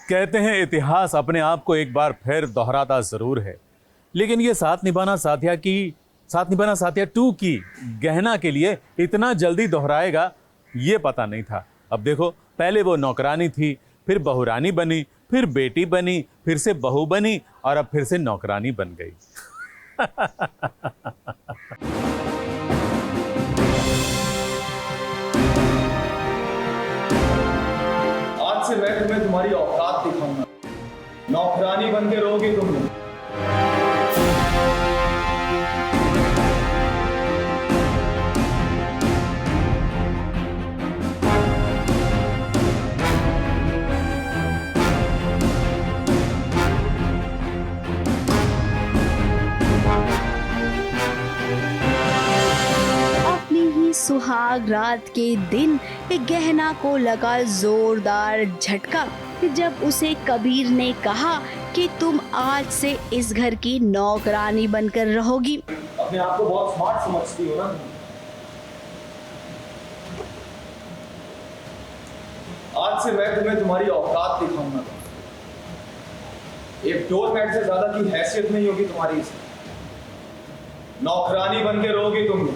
कहते हैं इतिहास अपने आप को एक बार फिर दोहराता जरूर है, लेकिन ये साथ निभाना साथिया 2 की गहना के लिए इतना जल्दी दोहराएगा ये पता नहीं था। अब देखो, पहले वो नौकरानी थी, फिर बहुरानी बनी, फिर बेटी बनी, फिर से बहू बनी और अब फिर से नौकरानी बन गई। आज से मैं तुम्हें तुम्हारी औकात दिखाऊंगा। नौकरानी बन के रहोगी तुम। सुहाग रात के दिन गहना को लगा जोरदार झटका जब उसे कबीर ने कहा कि तुम आज से इस घर की नौकरानी बनकर रहोगी। अपने आप को बहुत स्मार्ट समझती हो ना। आज से मैं तुम्हें तुम्हारी औकात दिखाऊंगा। एक डोरमैट से ज्यादा की हैसियत नहीं होगी तुम्हारी। नौकरानी बन के रहोगी तुम।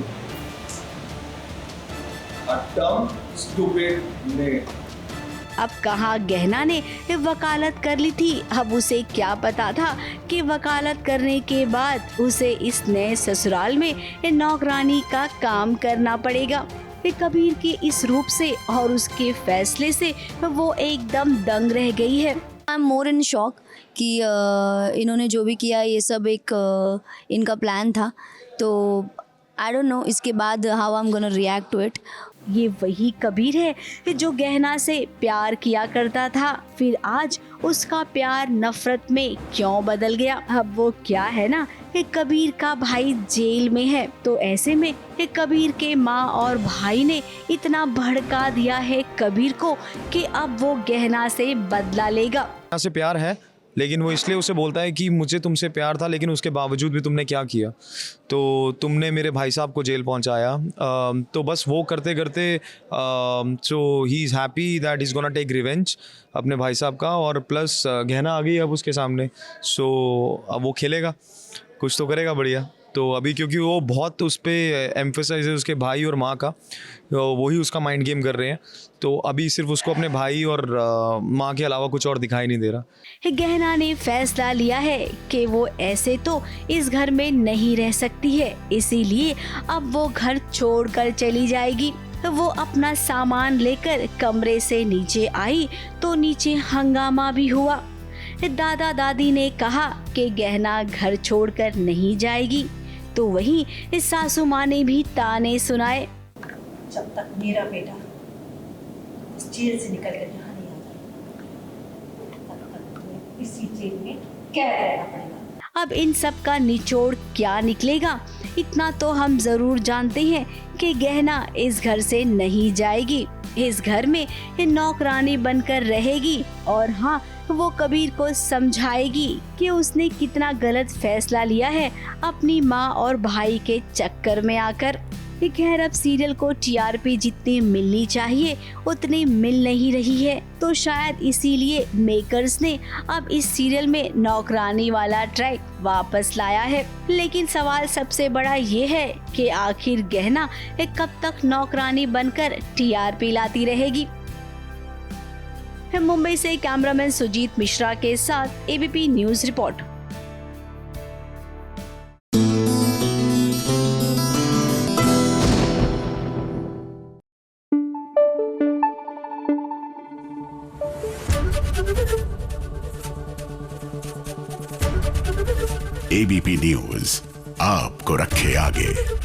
अब कहाँ गहना ने वकालत कर ली थी। अब उसे क्या पता था कि वकालत करने के बाद उसे इस नए ससुराल में नौकरानी का काम करना पड़ेगा। कबीर के इस रूप से और उसके फैसले से वो एकदम दंग रह गई है। I am more in shock कि इन्होंने जो भी किया ये सब एक इनका प्लान था। तो आई डोंट नो इसके बाद how I am gonna react to it. ये वही कबीर है जो गहना से प्यार किया करता था, फिर आज उसका प्यार नफरत में क्यों बदल गया। अब वो क्या है ना, कबीर का भाई जेल में है, तो ऐसे में कबीर के माँ और भाई ने इतना भड़का दिया है कबीर को कि अब वो गहना से बदला लेगा। गहना से प्यार है, लेकिन वो इसलिए उसे बोलता है कि मुझे तुमसे प्यार था, लेकिन उसके बावजूद भी तुमने क्या किया। तो तुमने मेरे भाई साहब को जेल पहुंचाया। तो बस वो करते करते so he is happy that is gonna take revenge अपने भाई साहब का। और प्लस गहना आ गई अब उसके सामने, सो अब वो खेलेगा, कुछ तो करेगा बढ़िया। तो अभी क्योंकि वो बहुत उस पर एम्फेसाइज है उसके भाई और माँ का, वही उसका माइंड गेम कर रहे हैं। तो अभी सिर्फ उसको अपने भाई और माँ के अलावा कुछ और दिखाई नहीं दे रहा। गहना ने फैसला लिया है कि वो ऐसे तो इस घर में नहीं रह सकती है, इसीलिए अब वो घर छोड़कर चली जाएगी। तो वो अपना सामान लेकर कमरे से नीचे आई तो नीचे हंगामा भी हुआ। दादा दादी ने कहा कि गहना घर छोड़कर नहीं जाएगी, तो वहीं इस सासू माँ ने भी ताने सुनाए। जब तक मेरा बेटा इस जेल से निकल कर यहाँ नहीं आता, तब तक तुम्हें इसी जेल में कैद रहना पड़ेगा। अब इन सब का निचोड़ क्या निकलेगा, इतना तो हम जरूर जानते हैं कि गहना इस घर से नहीं जाएगी, इस घर में नौकरानी बनकर रहेगी। और हाँ, वो कबीर को समझाएगी कि उसने कितना गलत फैसला लिया है अपनी माँ और भाई के चक्कर में आकर। खैर, अब सीरियल को टीआरपी जितनी मिलनी चाहिए उतनी मिल नहीं रही है, तो शायद इसीलिए मेकर्स ने अब इस सीरियल में नौकरानी वाला ट्रैक वापस लाया है। लेकिन सवाल सबसे बड़ा ये है कि आखिर गहना कब तक नौकरानी बनकर टीआरपी लाती रहेगी। मुंबई से कैमरामैन सुजीत मिश्रा के साथ ABP news report. ABP news आपको रखे आगे।